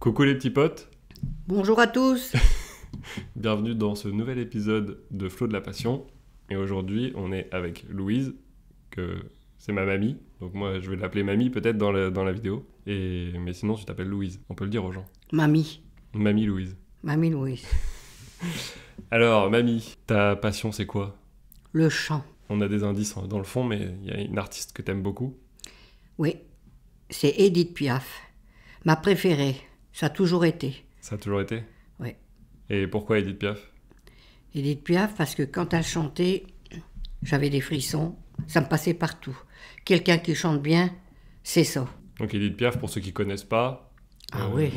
Coucou les petits potes, Bonjour à tous. bienvenue dans ce nouvel épisode de Flow de la Passion. Et aujourd'hui, on est avec Louise, que c'est ma mamie. Donc moi, je vais l'appeler mamie peut-être dans la vidéo. Mais sinon, tu t'appelles Louise, on peut le dire aux gens. Mamie. Mamie Louise. Mamie Louise. Alors, mamie, ta passion, c'est quoi? Le chant. On a des indices dans le fond, mais il y a une artiste que t'aimes beaucoup. Oui, c'est Édith Piaf. Ma préférée. Ça a toujours été. Ça a toujours été? Oui. Et pourquoi Édith Piaf? Édith Piaf, parce que quand elle chantait, j'avais des frissons. Ça me passait partout. Quelqu'un qui chante bien, c'est ça. Donc Édith Piaf, pour ceux qui connaissent pas, Ah oui.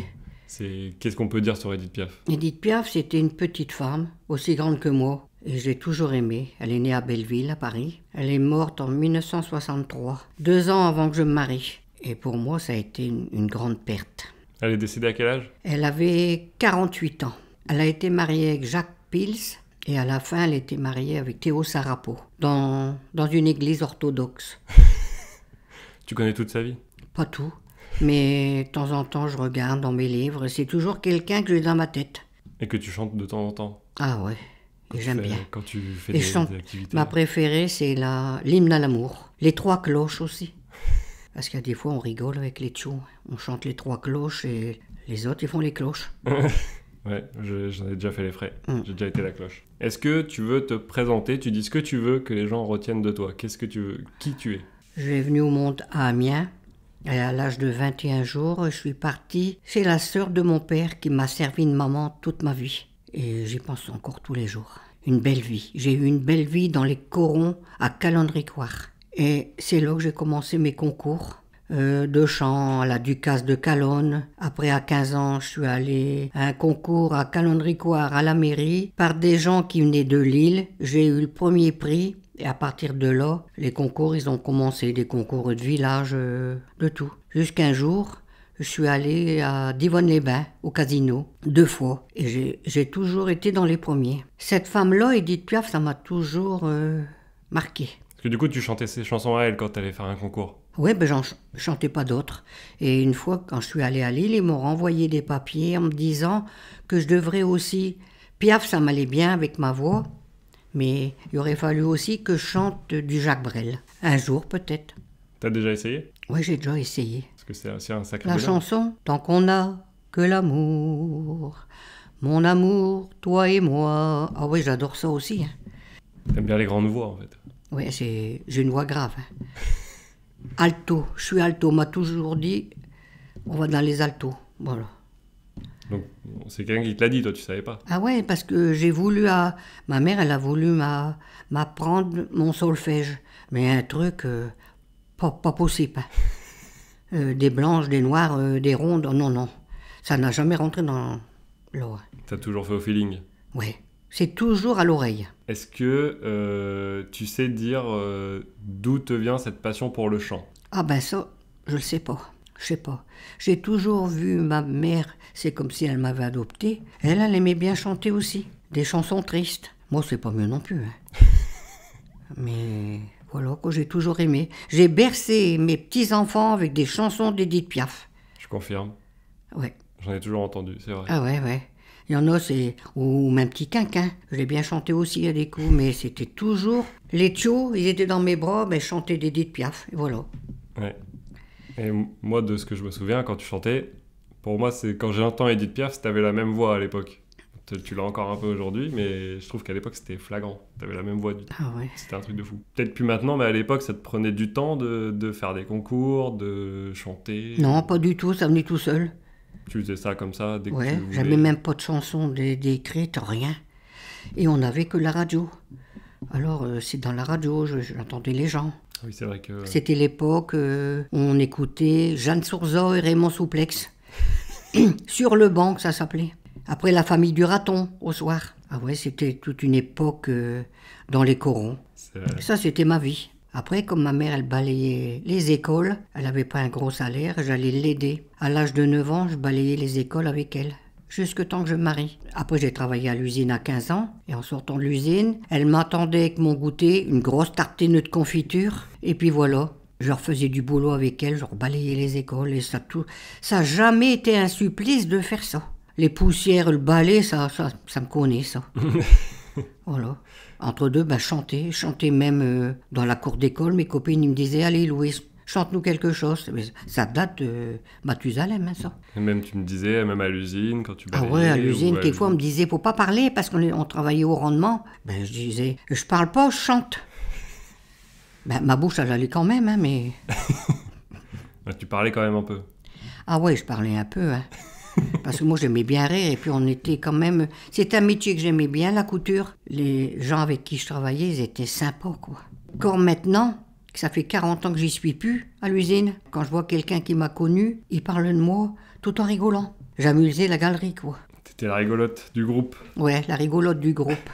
qu'est-ce qu'on peut dire sur Édith Piaf? Édith Piaf, c'était une petite femme, aussi grande que moi. Et j'ai toujours aimé. Elle est née à Belleville, à Paris. Elle est morte en 1963, 2 ans avant que je me marie. Et pour moi, ça a été une grande perte. Elle est décédée à quel âge? Elle avait 48 ans. Elle a été mariée avec Jacques Pils et à la fin, elle était mariée avec Théo Sarapo dans une église orthodoxe. Tu connais toute sa vie? Pas tout, mais de temps en temps, je regarde dans mes livres. C'est toujours quelqu'un que j'ai dans ma tête. Et que tu chantes de temps en temps? Ah ouais, et j'aime bien. Quand tu fais Et je chante. des activités. Ma préférée, c'est l'hymne à l'amour. Les 3 cloches aussi. Parce qu'il y a des fois, on rigole avec les tchous. On chante les 3 cloches et les autres, ils font les cloches. Ouais, j'en ai déjà fait les frais. J'ai déjà été la cloche. Est-ce que tu veux te présenter? Tu dis ce que tu veux que les gens retiennent de toi. Qu'est-ce que tu veux? Qui tu es? Je suis venue au monde à Amiens. Et à l'âge de 21 jours, je suis partie chez la sœur de mon père qui m'a servi de maman toute ma vie. Et j'y pense encore tous les jours. Une belle vie. J'ai eu une belle vie dans les corons à Calendricoire. Et c'est là que j'ai commencé mes concours de chant à la Ducasse de Calonne. Après, à 15 ans, je suis allée à un concours à Calendricoire à la mairie par des gens qui venaient de Lille. J'ai eu le premier prix. Et à partir de là, les concours, ils ont commencé. Des concours de village, de tout. Jusqu'un jour, je suis allée à Divonne-les-Bains, au casino, 2 fois. Et j'ai toujours été dans les premiers. Cette femme-là, Édith Piaf, ça m'a toujours marqué. Parce que du coup, tu chantais ces chansons à elle quand t'allais faire un concours. Oui, ben j'en chantais pas d'autres. Et une fois, quand je suis allée à Lille, ils m'ont renvoyé des papiers en me disant que je devrais aussi... Piaf, ça m'allait bien avec ma voix, mais il aurait fallu aussi que je chante du Jacques Brel. Un jour, peut-être. T'as déjà essayé? Oui, j'ai déjà essayé. Parce que c'est aussi un sacré La bonheur. chanson « Tant qu'on a que l'amour, mon amour, toi et moi ». Ah oui, j'adore ça aussi. Hein. T'aimes bien les grandes voix, en fait. Oui, j'ai une voix grave. Hein. Alto, je suis alto. On m'a toujours dit, on va dans les altos. Voilà. Donc, c'est quelqu'un qui te l'a dit, toi, tu savais pas. Ah ouais, parce que j'ai voulu ma mère, elle a voulu m'apprendre mon solfège. Mais un truc pas possible. Hein. Des blanches, des noires, des rondes, non, non. Ça n'a jamais rentré dans l'eau. T'as toujours fait au feeling. Ouais, c'est toujours à l'oreille. Est-ce que tu sais dire d'où te vient cette passion pour le chant? Ah ben ça, je le sais pas. Je sais pas. J'ai toujours vu ma mère, c'est comme si elle m'avait adopté. Elle aimait bien chanter aussi. Des chansons tristes. Moi, c'est pas mieux non plus. Hein. Mais voilà, que j'ai toujours aimé. J'ai bercé mes petits-enfants avec des chansons d'Édith Piaf. Je confirme. Ouais. J'en ai toujours entendu, c'est vrai. Ah ouais, ouais. Il y en a, c'est... Ou même petit quinquin. Je l'ai bien chanté aussi à des coups, mais c'était toujours... Les tchos, ils étaient dans mes bras, mais je chantais d'Édith Piaf. Et voilà. Ouais. Et moi, de ce que je me souviens, quand tu chantais, pour moi, c'est quand j'entends Édith Piaf, t'avais la même voix à l'époque. Tu l'as encore un peu aujourd'hui, mais je trouve qu'à l'époque, c'était flagrant. T'avais la même voix du tout. Ah ouais. C'était un truc de fou. Peut-être plus maintenant, mais à l'époque, ça te prenait du temps de faire des concours, de chanter. Non, pas du tout, ça venait tout seul. Tu faisais ça comme ça dès que Ouais, tu voulais. j'avais même pas de chansons d'écrites, rien. Et on n'avait que la radio. Alors, c'est dans la radio, j'entendais les gens. Oui, c'est vrai que... C'était l'époque où on écoutait Jeanne Sourza et Raymond Souplex. Sur le banc, que ça s'appelait. Après, la famille du raton, au soir. Ah ouais, c'était toute une époque dans les corons. Ça, c'était ma vie. Après, comme ma mère, elle balayait les écoles, elle n'avait pas un gros salaire, j'allais l'aider. À l'âge de 9 ans, je balayais les écoles avec elle. Jusque temps que je me marie. Après, j'ai travaillé à l'usine à 15 ans. Et en sortant de l'usine, elle m'attendait avec mon goûter, une grosse tartine de confiture. Et puis voilà. Je refaisais du boulot avec elle, je rebalayais les écoles et ça tout. Ça n'a jamais été un supplice de faire ça. Les poussières, le balai, ça me connaît, ça. Voilà. Entre deux, chanter même dans la cour d'école. Mes copines, ils me disaient, allez Louise, chante-nous quelque chose. Mais ça date de Mathusalem, hein, ça. Et même, tu me disais, même à l'usine, quand tu balayais... Ah ouais, à l'usine, quelquefois, on me disait, faut pas parler parce qu'on travaillait au rendement. Je disais, je parle pas, je chante. Ma bouche, elle allait quand même, hein, mais... Tu parlais quand même un peu. Ah ouais, je parlais un peu, hein. Parce que moi, j'aimais bien rire, et puis on était quand même... C'est un métier que j'aimais bien, la couture. Les gens avec qui je travaillais, ils étaient sympas, quoi. Encore maintenant, ça fait 40 ans que j'y suis plus, à l'usine. Quand je vois quelqu'un qui m'a connu, il parle de moi, tout en rigolant. J'amusais la galerie, quoi. T'étais la rigolote du groupe. Ouais, la rigolote du groupe.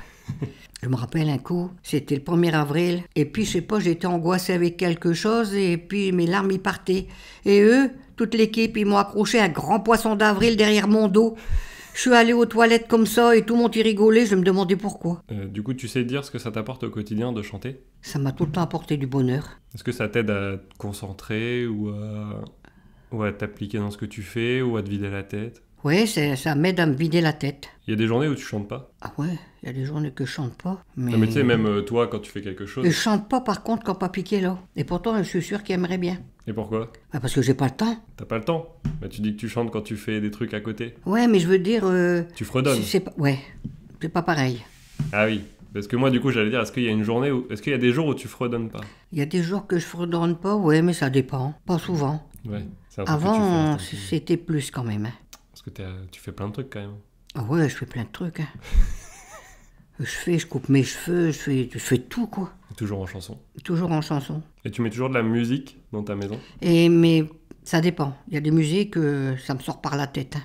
Je me rappelle un coup, c'était le 1er avril, et puis je sais pas, j'étais angoissée avec quelque chose, et puis mes larmes y partaient. Et eux, toute l'équipe, ils m'ont accroché un grand poisson d'avril derrière mon dos. Je suis allée aux toilettes comme ça, et tout le monde y rigolait, je me demandais pourquoi. Du coup, tu sais dire ce que ça t'apporte au quotidien de chanter ? Ça m'a tout le temps apporté du bonheur. Est-ce que ça t'aide à te concentrer, ou à t'appliquer dans ce que tu fais, ou à te vider la tête ? Ouais, ça m'aide à me vider la tête. Il y a des journées où tu chantes pas ? Ah ouais, il y a des journées que je chante pas. Non, mais tu sais, même toi, quand tu fais quelque chose... Je chante pas par contre quand Papy est là. Et pourtant, je suis sûre qu'il aimerait bien. Et pourquoi ? Parce que j'ai pas le temps. T'as pas le temps ? Tu dis que tu chantes quand tu fais des trucs à côté. Ouais, mais je veux dire... Tu fredonnes. Ouais, c'est pas pareil. Ah oui, parce que moi, du coup, j'allais dire, est-ce qu'il y a une journée où... Est-ce qu'il y a des jours où tu fredonnes pas ? Il y a des jours que je fredonne pas, ouais, mais ça dépend. Pas souvent. Ouais, c'est un truc que Avant, tu fais, c'était plus quand même. Hein. Parce que tu fais plein de trucs quand même. Ah ouais, je fais plein de trucs. Hein. Je coupe mes cheveux, je fais tout, quoi. Toujours en chanson. Toujours en chanson. Et tu mets toujours de la musique dans ta maison ? Mais ça dépend. Il y a des musiques, ça me sort par la tête. Hein.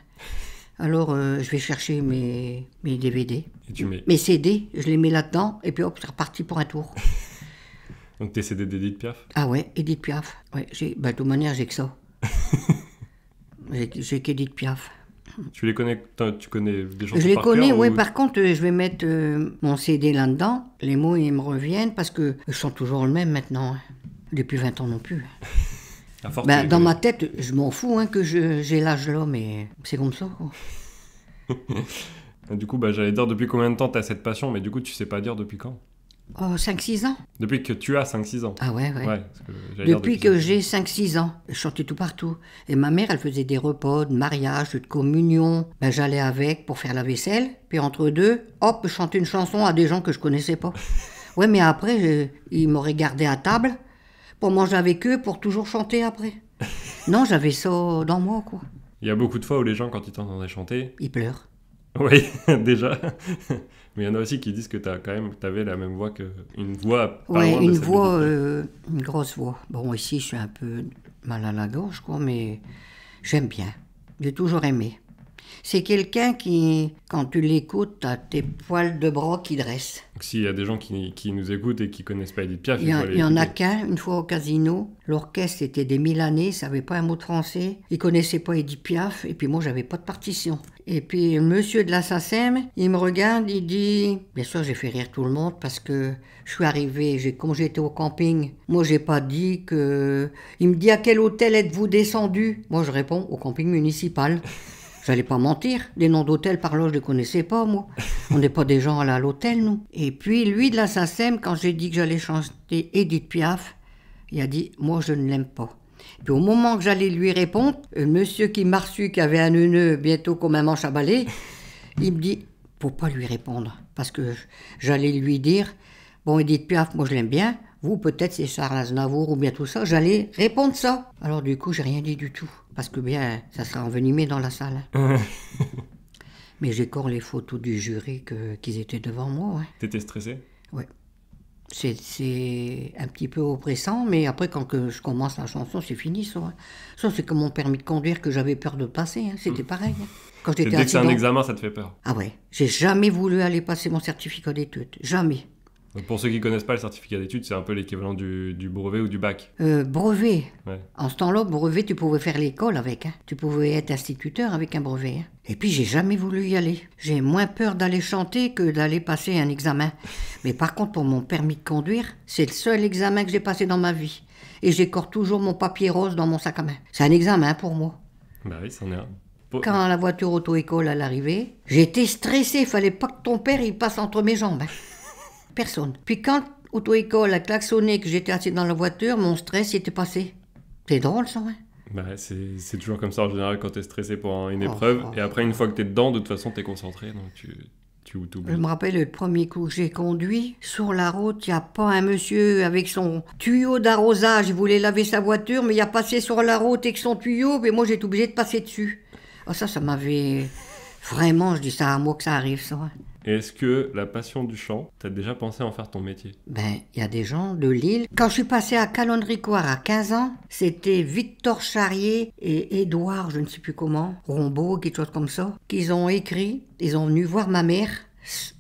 Alors, je vais chercher mes DVD. Et tu mets... Mes CD, je les mets là-dedans, et puis hop, c'est reparti pour un tour. Donc tes CD d'Edith Piaf ? Ah ouais, Edith Piaf. Ouais, de toute manière, j'ai que ça. j'ai qu'Edith Piaf. Tu les connais, tu connais des chansons Je les par connais, cœur, oui. ou... Par contre, je vais mettre mon CD là-dedans. Les mots, ils me reviennent parce que je chante toujours le même maintenant. Hein. Depuis 20 ans non plus. À force, Dans ma tête, je m'en fous que j'ai l'âge là, mais c'est comme ça. Quoi. Du coup, j'allais dire depuis combien de temps tu as cette passion, mais du coup, tu sais pas dire depuis quand ? Oh, 5-6 ans. Depuis que tu as 5-6 ans. Ah ouais. Parce que j'allais dire Depuis que j'ai 5-6 ans, je chantais tout partout. Et ma mère, elle faisait des repas, de mariage, de communion. J'allais avec pour faire la vaisselle. Puis entre deux, hop, je chantais une chanson à des gens que je connaissais pas. Ouais, mais après, ils m'auraient gardé à table pour manger avec eux, pour toujours chanter après. Non, j'avais ça dans moi, quoi. Il y a beaucoup de fois où les gens, quand ils t'entendaient chanter... Ils pleurent. Oui, déjà. Mais il y en a aussi qui disent que t'avais la même voix qu'une voix... Ouais, une voix, une grosse voix. Bon, ici, je suis un peu mal à la gorge, quoi, mais j'aime bien. J'ai toujours aimé. C'est quelqu'un qui, quand tu l'écoutes, t'as tes poils de bras qui dressent. Donc s'il y a des gens qui nous écoutent et qui connaissent pas Edith Piaf, Il y en a qu'un, une fois au casino. L'orchestre était des Milanais, ils savaient pas un mot de français. Ils connaissaient pas Edith Piaf, et puis moi, j'avais pas de partition. Et puis, le monsieur de la SACEM, il me regarde, il dit... Bien sûr, j'ai fait rire tout le monde, parce que je suis arrivé, comme j'étais au camping, moi, j'ai pas dit que... Il me dit, à quel hôtel êtes-vous descendu ? Moi, je réponds, au camping municipal. J'allais pas mentir, les noms d'hôtels par là, je les connaissais pas, moi. On n'est pas des gens allés à l'hôtel, nous. Et puis, lui, de la SACEM, quand j'ai dit que j'allais chanter Edith Piaf, il a dit, moi, je ne l'aime pas. Puis au moment que j'allais lui répondre, le monsieur qui m'a reçu, qui avait un neuneu bientôt comme un manche à balai, il me dit, faut pas lui répondre. Parce que j'allais lui dire, bon, Edith Piaf, moi, je l'aime bien. Vous, peut-être, c'est Charles Aznavour ou bien tout ça. J'allais répondre ça. Alors, du coup, j'ai rien dit du tout. Parce que bien, ça sera envenimé dans la salle. Hein. Mais j'ai encore les photos du jury qu'ils étaient devant moi. Ouais. T'étais stressé ? Ouais. C'est un petit peu oppressant, mais après, quand je commence la chanson, c'est fini, ça. Hein. Ça, c'est comme mon permis de conduire que j'avais peur de passer. Hein. C'était pareil. Hein. Quand j'étais dès que c'est un examen, ça te fait peur ? Ah ouais. J'ai jamais voulu aller passer mon certificat d'études. Jamais. Donc pour ceux qui connaissent pas le certificat d'études, c'est un peu l'équivalent du brevet ou du bac. Brevet. Ouais. En ce temps-là, brevet, tu pouvais faire l'école avec. Hein. Tu pouvais être instituteur avec un brevet. Hein. Et puis, j'ai jamais voulu y aller. J'ai moins peur d'aller chanter que d'aller passer un examen. Mais par contre, pour mon permis de conduire, c'est le seul examen que j'ai passé dans ma vie. Et j'écorche toujours mon papier rose dans mon sac à main. C'est un examen pour moi. Bah oui, c'en est un. Quand la voiture auto-école elle arrivait, j'étais stressée, fallait pas que ton père il passe entre mes jambes. Personne. Puis quand auto-école a klaxonné que j'étais assis dans la voiture, mon stress il était passé. C'est drôle ça, hein? Bah c'est toujours comme ça en général quand t'es stressé pour une épreuve. Et après, une fois que t'es dedans, de toute façon, t'es concentré, donc tu t'oublies. Je me rappelle le premier coup que j'ai conduit, sur la route, il n'y a pas un monsieur avec son tuyau d'arrosage. Il voulait laver sa voiture, mais il a passé sur la route avec son tuyau, mais moi j'ai été obligée de passer dessus. Oh, ça m'avait... Vraiment, je dis ça à moi que ça arrive, ça. Et est-ce que la passion du chant, t'as déjà pensé à en faire ton métier? Ben, il y a des gens de Lille. Quand je suis passée à Calonne-Ricoire à 15 ans, c'était Victor Charrier et Édouard, je ne sais plus comment, Rombaud, quelque chose comme ça, qu'ils ont écrit, ils ont venu voir ma mère.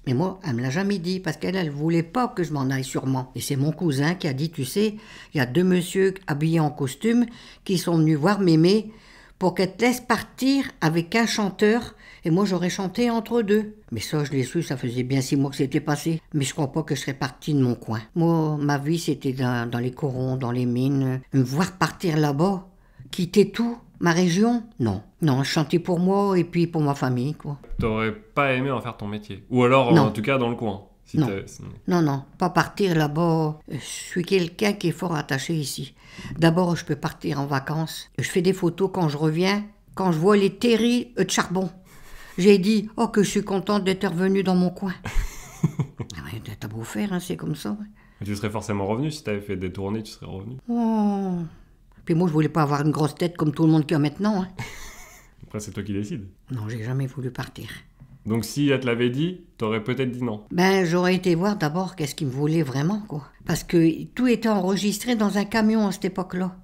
Mais moi, elle me l'a jamais dit, parce qu'elle voulait pas que je m'en aille sûrement. Et c'est mon cousin qui a dit, tu sais, il y a 2 messieurs habillés en costume qui sont venus voir Mémé pour qu'elle te laisse partir avec un chanteur, et moi j'aurais chanté entre deux. Mais ça, je l'ai su, ça faisait bien 6 mois que c'était passé. Mais je crois pas que je serais partie de mon coin. Moi, ma vie, c'était dans les corons, dans les mines. Me voir partir là-bas, quitter tout, ma région, non. Non, je chantais pour moi et puis pour ma famille, quoi. T'aurais pas aimé en faire ton métier? Ou alors, Non. en tout cas, dans le coin? Non. Non, pas partir là-bas. Je suis quelqu'un qui est fort attaché ici. D'abord, je peux partir en vacances. Je fais des photos quand je reviens, quand je vois les terris de charbon. J'ai dit, oh, que je suis contente d'être revenue dans mon coin. Ah ouais, t'as beau faire, hein, c'est comme ça. Ouais. Tu serais forcément revenu, si t'avais fait des tournées, tu serais revenu. Oh. Puis moi, je voulais pas avoir une grosse tête comme tout le monde qui a maintenant. Hein. Après, c'est toi qui décides. Non, j'ai jamais voulu partir. Donc si elle te l'avait dit, t'aurais peut-être dit non. Ben, j'aurais été voir d'abord qu'est-ce qu'ils me voulaient vraiment, quoi. Parce que tout était enregistré dans un camion à cette époque-là.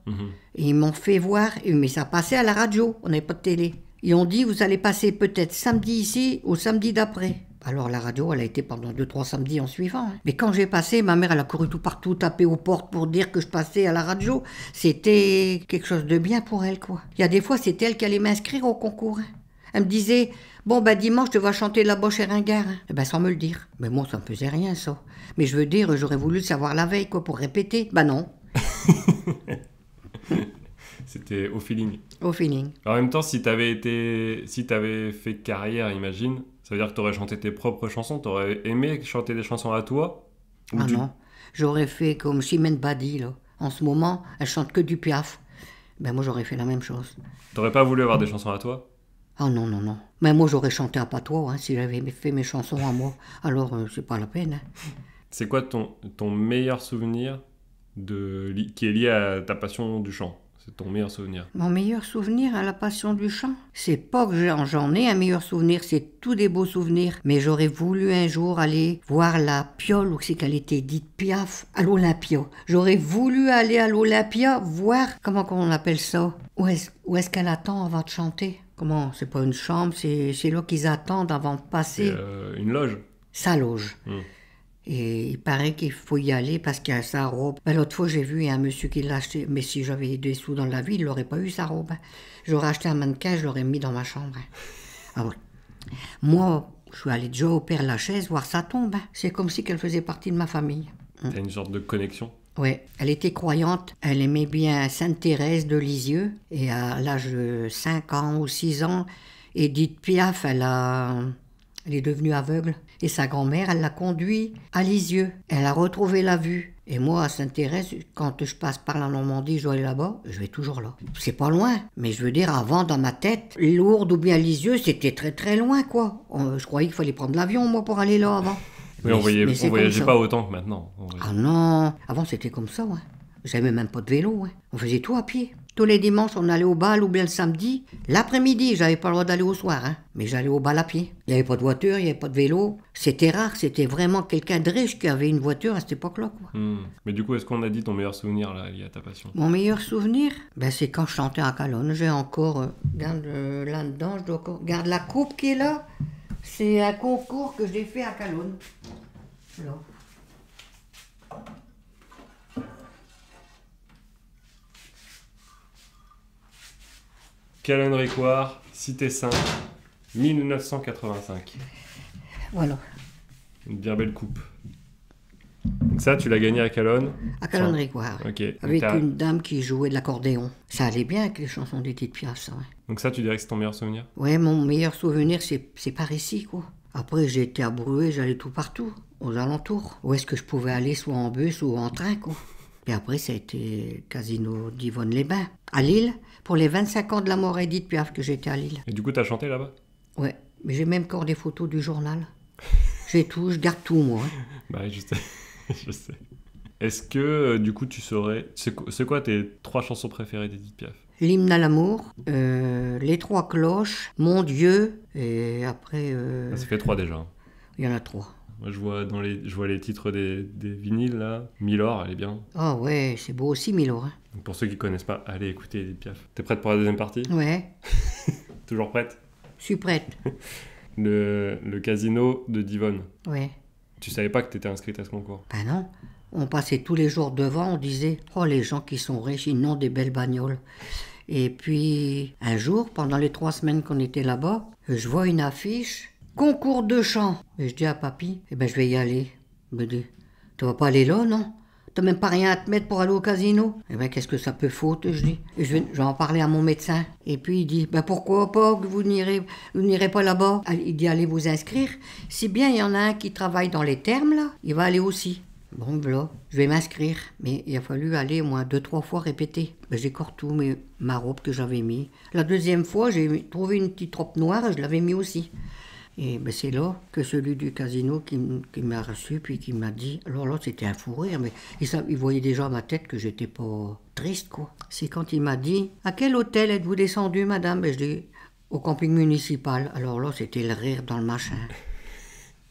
Et ils m'ont fait voir, mais ça passait à la radio, on n'avait pas de télé. Ils ont dit, vous allez passer peut-être samedi ici ou samedi d'après. Alors la radio, elle a été pendant 2-3 samedis en suivant. Hein. Mais quand j'ai passé, ma mère, elle a couru tout partout, tapé aux portes pour dire que je passais à la radio. C'était quelque chose de bien pour elle, quoi. Il y a des fois, c'est elle qui allait m'inscrire au concours. Hein. Elle me disait, bon, ben dimanche, tu vas chanter là-bas chez Ringard. Hein. Eh ben, sans me le dire. Mais moi, ça me faisait rien, ça. Mais je veux dire, j'aurais voulu le savoir la veille, quoi, pour répéter. Ben non. C'était au feeling. Au feeling. En même temps, si t'avais fait carrière, imagine, ça veut dire que t'aurais chanté tes propres chansons, t'aurais aimé chanter des chansons à toi? Ah non, j'aurais fait comme Chimène Badi, là. En ce moment, elle chante que du Piaf. Ben moi, j'aurais fait la même chose. T'aurais pas voulu avoir des chansons à toi? Ah non. Mais moi, j'aurais chanté à patois, hein, si j'avais fait mes chansons à moi. Alors, c'est pas la peine. Hein. C'est quoi ton meilleur souvenir qui est lié à ta passion du chant? C'est ton meilleur souvenir? Mon meilleur souvenir à la passion du chant? C'est pas que j'en ai un meilleur souvenir, c'est tous des beaux souvenirs. Mais j'aurais voulu un jour aller voir la Piole, ou c'est qu'elle était dite Piaf, à l'Olympia. J'aurais voulu aller à l'Olympia voir, comment on appelle ça? Où est-ce qu'elle attend avant de chanter? Comment? C'est pas une chambre, c'est là qu'ils attendent avant de passer. Une loge? Sa loge. Et il paraît qu'il faut y aller parce qu'il y a sa robe. Ben, l'autre fois, j'ai vu un monsieur qui l'a acheté. Mais si j'avais des sous dans la vie, il n'aurait pas eu sa robe. Hein. J'aurais acheté un mannequin, je l'aurais mis dans ma chambre. Hein. Ah ouais. Moi, je suis allée déjà au Père-Lachaise voir sa tombe. Hein. C'est comme si qu'elle faisait partie de ma famille. T'as une sorte de connexion? Oui, elle était croyante. Elle aimait bien Sainte-Thérèse de Lisieux. Et à l'âge de 5 ans ou 6 ans, Édith Piaf, elle est devenue aveugle. Et sa grand-mère, elle l'a conduit à Lisieux. Elle a retrouvé la vue. Et moi, à Sainte-Thérèse, quand je passe par la Normandie, je dois aller là-bas, je vais toujours là. C'est pas loin, mais je veux dire, avant, dans ma tête, Lourdes ou bien Lisieux, c'était très très loin, quoi. Je croyais qu'il fallait prendre l'avion, moi, pour aller là, avant. Oui, on voyageait pas autant que maintenant. Ah non, avant c'était comme ça, ouais. J'avais même pas de vélo, ouais. On faisait tout à pied. Tous les dimanches, on allait au bal ou bien le samedi. L'après-midi, j'avais pas le droit d'aller au soir, hein. Mais j'allais au bal à pied. Il n'y avait pas de voiture, il n'y avait pas de vélo. C'était rare, c'était vraiment quelqu'un de riche qui avait une voiture à cette époque-là, quoi. Mais du coup, est-ce qu'on a dit ton meilleur souvenir là, lié à ta passion? Mon meilleur souvenir? Ben, c'est quand je chantais à Calonne. J'ai encore, regarde là-dedans, je dois encore... Regarde la coupe qui est là. C'est un concours que j'ai fait à Calonne. Là. Calonne-Ricoire, Cité Sainte, 1985. Voilà. Une bien belle coupe. Donc ça, tu l'as gagné à Calonne. À Calonne-Rigoire. Ok. Donc, Avec une dame qui jouait de l'accordéon. Ça allait bien avec les chansons d'Edith Piaf, ça, ouais. Donc ça, tu dirais que c'est ton meilleur souvenir? Ouais, mon meilleur souvenir, c'est par ici, quoi. Après, j'ai été à Brouet, j'allais tout partout, aux alentours. Où est-ce que je pouvais aller, soit en bus ou en train, quoi. Et après, ça a été Casino d'Yvonne-les-Bains. À Lille, pour les 25 ans de la mort d'Edith Piaf que j'étais à Lille. Et du coup, t'as chanté là-bas? Ouais, mais j'ai même encore des photos du journal. J'ai tout, je garde tout, moi. Hein. Bah, je sais. Je sais. Est-ce que, du coup, tu saurais... C'est quoi tes 3 chansons préférées d'Edith Piaf? L'hymne à l'amour, Les Trois Cloches, Mon Dieu, et après... Ça fait 3 déjà. Il y en a 3. Moi, je vois les titres des vinyles, là. Milord, elle est bien. Ah ouais, c'est beau aussi, Milo. Hein. Donc, pour ceux qui connaissent pas, allez écouter Edith Piaf. T'es prête pour la deuxième partie? Ouais, Toujours prête? je suis prête. Le casino de Divonne. Ouais. Tu savais pas que t'étais inscrite à ce concours? Ben non, on passait tous les jours devant, on disait « Oh, les gens qui sont riches, ils ont des belles bagnoles. » Et puis, un jour, pendant les 3 semaines qu'on était là-bas, je vois une affiche « Concours de chant ». Et je dis à papy « Eh ben, je vais y aller. » Il me dit « Tu vas pas aller là, non ? T'as même pas rien à te mettre pour aller au casino ?» Eh ben, qu'est-ce que ça peut foutre, je dis. Et je vais en parler à mon médecin. Et puis il dit, ben pourquoi pas que vous n'irez pas là-bas. Il dit, allez vous inscrire. Si bien il y en a un qui travaille dans les thermes, là, il va aller aussi. Bon, voilà, je vais m'inscrire. Mais il a fallu aller au moins 2-3 fois répéter. Ben, j'ai encore tout, ma robe que j'avais mis. La deuxième fois, j'ai trouvé une petite robe noire et je l'avais mis aussi. Et ben c'est là que celui du casino qui m'a reçu, puis qui m'a dit... Alors là, c'était un fou rire, mais il voyait déjà à ma tête que j'étais pas triste, quoi. C'est quand il m'a dit « À quel hôtel êtes-vous descendu, madame ?» Ben je dis « Au camping municipal. » Alors là, c'était le rire dans le machin.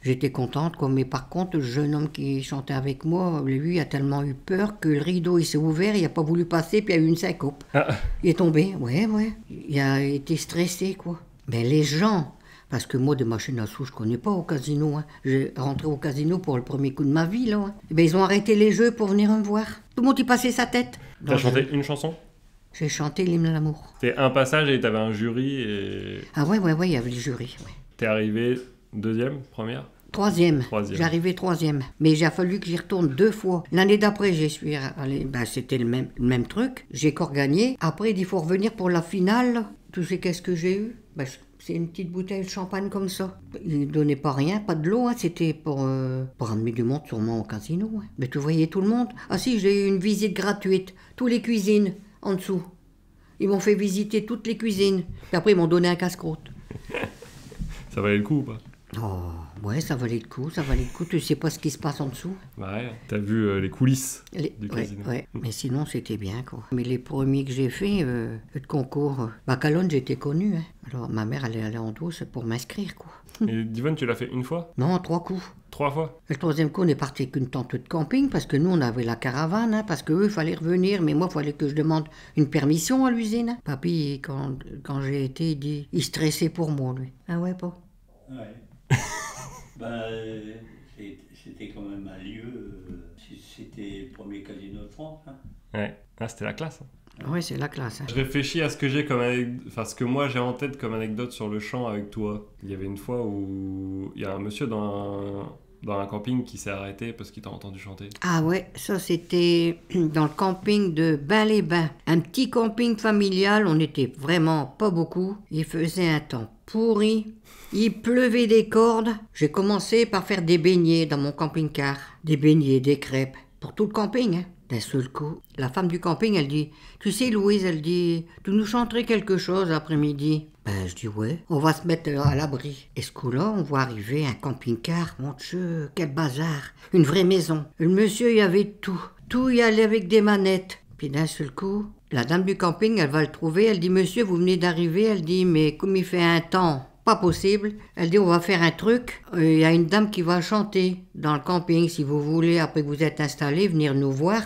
J'étais contente, quoi. Mais par contre, le jeune homme qui chantait avec moi, lui, a tellement eu peur que le rideau, il s'est ouvert, il n'a pas voulu passer, puis il y a eu une syncope. Ah. Il est tombé, ouais. Il a été stressé, quoi. Mais les gens... Parce que moi, des machines à sous, je connais pas au casino. Hein. J'ai rentré au casino pour le premier coup de ma vie, là. Hein. Et ben, ils ont arrêté les jeux pour venir me voir. Tout le monde y passait sa tête. T'as chanté une chanson? J'ai chanté l'hymne à l'amour. C'était un passage et t'avais un jury et... Ah ouais, il y avait le jury. Ouais. T'es arrivé deuxième, première? Troisième. J'arrivais troisième. Mais il a fallu que j'y retourne 2 fois. L'année d'après, j'y suis allé. Ben, c'était le même truc. J'ai encore gagné. Après, il faut revenir pour la finale. Tu sais qu'est-ce que j'ai eu? Ben, c'est une petite bouteille de champagne comme ça. Ils ne donnaient pas rien, pas de l'eau. Hein. C'était pour amener du monde sûrement au casino. Hein. Mais tu voyais tout le monde. Ah si, j'ai eu une visite gratuite. Toutes les cuisines en dessous. Ils m'ont fait visiter toutes les cuisines. Puis après, ils m'ont donné un casse-croûte. Ça valait le coup ou pas? Oh, ouais, ça valait le coup. Tu sais pas ce qui se passe en dessous. Bah ouais, t'as vu les coulisses du casino. Ouais, mais sinon, c'était bien, quoi. Mais les premiers que j'ai fait, de concours, Calonne, j'étais connue. Hein. Alors, ma mère, elle est allée en douce pour m'inscrire, quoi. Et Divonne, tu l'as fait une fois? Non, 3 coups. 3 fois? Le 3e coup, on est parti avec une tente de camping, parce que nous, on avait la caravane, hein, parce qu'eux, il fallait revenir, mais moi, il fallait que je demande une permission à l'usine. Hein. Papy, quand j'ai été, il stressait pour moi, lui. Ah ouais, pas? Ouais. C'était quand même un lieu, c'était le premier casino de France. Hein. Ouais, c'était la classe. Hein. Ouais, c'est la classe. Hein. Je réfléchis à ce que j'ai ce que moi j'ai en tête comme anecdote sur le chant avec toi. Il y avait une fois où il y a un monsieur dans un camping qui s'est arrêté parce qu'il t'a entendu chanter. Ah ouais, ça c'était dans le camping de Bains-les-Bains. Un petit camping familial, on n'était vraiment pas beaucoup. Il faisait un temps pourri. Il pleuvait des cordes. J'ai commencé par faire des beignets dans mon camping-car. Des beignets, des crêpes. Pour tout le camping, hein. D'un seul coup, la femme du camping, elle dit « Tu sais, Louise, elle dit, tu nous chanterais quelque chose l'après-midi ?» Ben, je dis « Ouais, on va se mettre à l'abri. » Et ce coup-là, on voit arriver un camping-car. Mon Dieu, quel bazar. Une vraie maison. Le monsieur, il y avait tout. Tout y allait avec des manettes. Puis d'un seul coup, la dame du camping, elle va le trouver. Elle dit « Monsieur, vous venez d'arriver. » Elle dit « Mais comme il fait un temps... » Pas possible. Elle dit, on va faire un truc. Il y a une dame qui va chanter dans le camping. Si vous voulez, après que vous êtes installés, venir nous voir.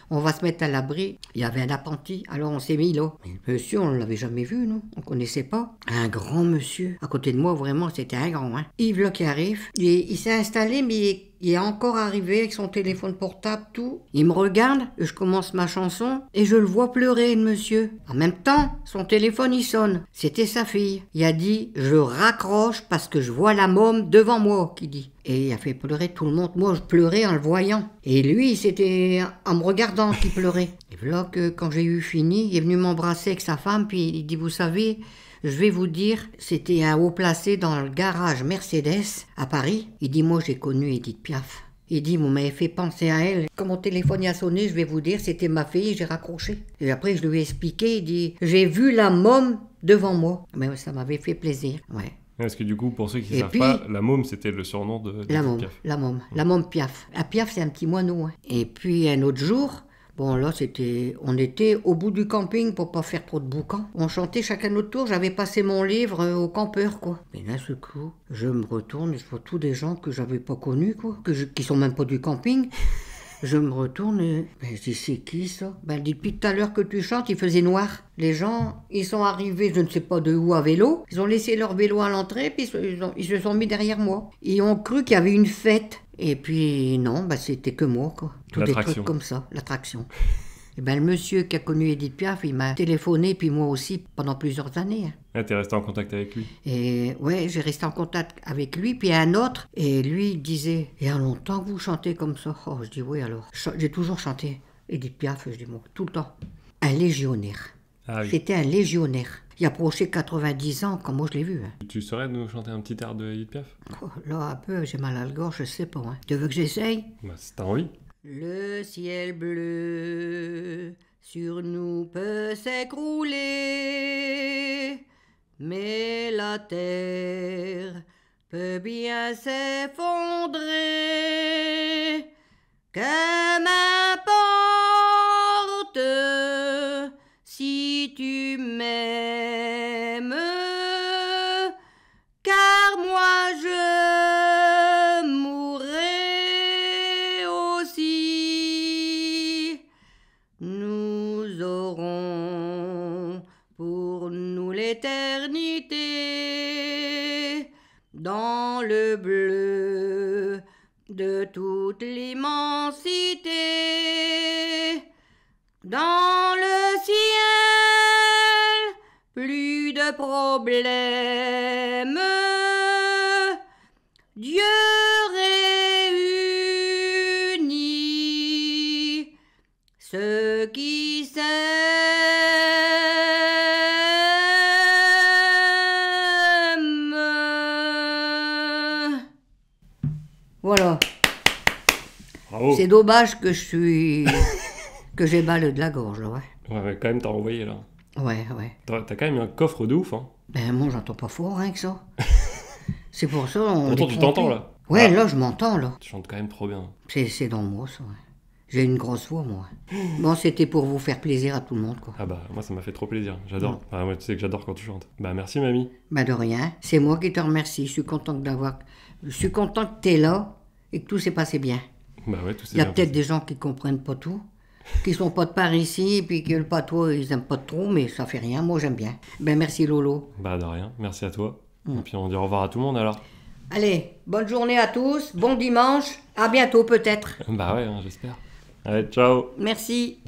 On va se mettre à l'abri. Il y avait un apprenti. Alors on s'est mis là. Mais monsieur, on ne l'avait jamais vu, nous. On ne connaissait pas. Un grand monsieur. À côté de moi, vraiment, c'était un grand. Hein. Yves, là, qui arrive. Il s'est installé, mais il est encore arrivé avec son téléphone portable, tout. Il me regarde, je commence ma chanson et je le vois pleurer, le monsieur. En même temps, son téléphone il sonne. C'était sa fille. Il a dit, je raccroche parce que je vois la môme devant moi, qui dit. Et il a fait pleurer tout le monde. Moi, je pleurais en le voyant. Et lui, c'était en me regardant qu'il pleurait. Et voilà que quand j'ai eu fini, il est venu m'embrasser avec sa femme, puis il dit, vous savez, je vais vous dire, c'était un haut placé dans le garage Mercedes à Paris. Il dit, moi j'ai connu Edith Piaf. Il dit, vous m'avez fait penser à elle. Quand mon téléphone y a sonné, je vais vous dire, c'était ma fille, j'ai raccroché. Et après, je lui ai expliqué, il dit, j'ai vu la môme devant moi. Mais ça m'avait fait plaisir, ouais. Parce que du coup, pour ceux qui ne savent puis, pas, la môme, c'était le surnom de Piaf. La môme Piaf. La Piaf, c'est un petit moineau. Hein. Et puis, un autre jour, bon là, on était au bout du camping pour pas faire trop de boucan. On chantait chacun notre tour, j'avais passé mon livre aux campeurs, quoi. Mais d'un seul coup, je me retourne et je vois tous des gens que j'avais pas connus, quoi, qui sont même pas du camping. Je me retourne et je dis, c'est qui ça? Depuis tout à l'heure que tu chantes, il faisait noir. Les gens, ils sont arrivés, je ne sais pas de où, à vélo. Ils ont laissé leur vélo à l'entrée, puis ils se sont mis derrière moi. Ils ont cru qu'il y avait une fête. Et puis non, c'était que moi, quoi. Tous des trucs comme ça, l'attraction. Et le monsieur qui a connu Edith Piaf, il m'a téléphoné, puis moi aussi, pendant plusieurs années. Hein. Ah, t'es resté en contact avec lui? Et ouais, j'ai resté en contact avec lui, puis un autre, et lui, il disait, il y a longtemps que vous chantez comme ça? Oh, je dis, oui, alors. J'ai toujours chanté Edith Piaf, je dis, moi, tout le temps. Un légionnaire. Ah, oui. C'était un légionnaire. Il approchait 90 ans quand moi je l'ai vu. Hein. Tu saurais nous chanter un petit air de Edith Piaf? Oh, là, un peu, j'ai mal à la gorge, je sais pas. Hein. Tu veux que j'essaye? Si t'as envie. Le ciel bleu sur nous peut s'écrouler, mais la terre peut bien s'effondrer. Que m'importe si tu m'aimes, car moi je mourrai aussi. Nous aurons pour nous l'éternité dans le bleu de toute l'immensité. Dans le ciel, plus de problèmes. Dieu réunit ceux qui s'aiment. Voilà. Bravo. C'est dommage que que j'ai mal de la gorge, là, ouais. Ouais, mais quand même, t'as envoyé, là. Ouais. T'as quand même un coffre de ouf, hein. Moi, j'entends pas fort, rien que ça. C'est pour ça, Pourtant, tu t'entends, là. Ouais, là, je m'entends, là. Tu chantes quand même trop bien. C'est dans moi, ça, ouais. J'ai une grosse voix, moi. Bon, c'était pour vous faire plaisir à tout le monde, quoi. Ah moi, ça m'a fait trop plaisir. J'adore. Moi, tu sais que j'adore quand tu chantes. Merci, mamie. De rien. C'est moi qui te remercie. Je suis content que t'es là et que tout s'est passé bien. Ouais, tout s'est bien. Il y a peut-être des gens qui comprennent pas tout, qui sont pas de par ici, et puis que le patois, ils aiment pas trop, mais ça fait rien. Moi, j'aime bien. Merci, Lolo. De rien. Merci à toi. Et puis, on dit au revoir à tout le monde, alors. Allez, bonne journée à tous. Bon dimanche. À bientôt, peut-être. Ouais, j'espère. Allez, ciao. Merci.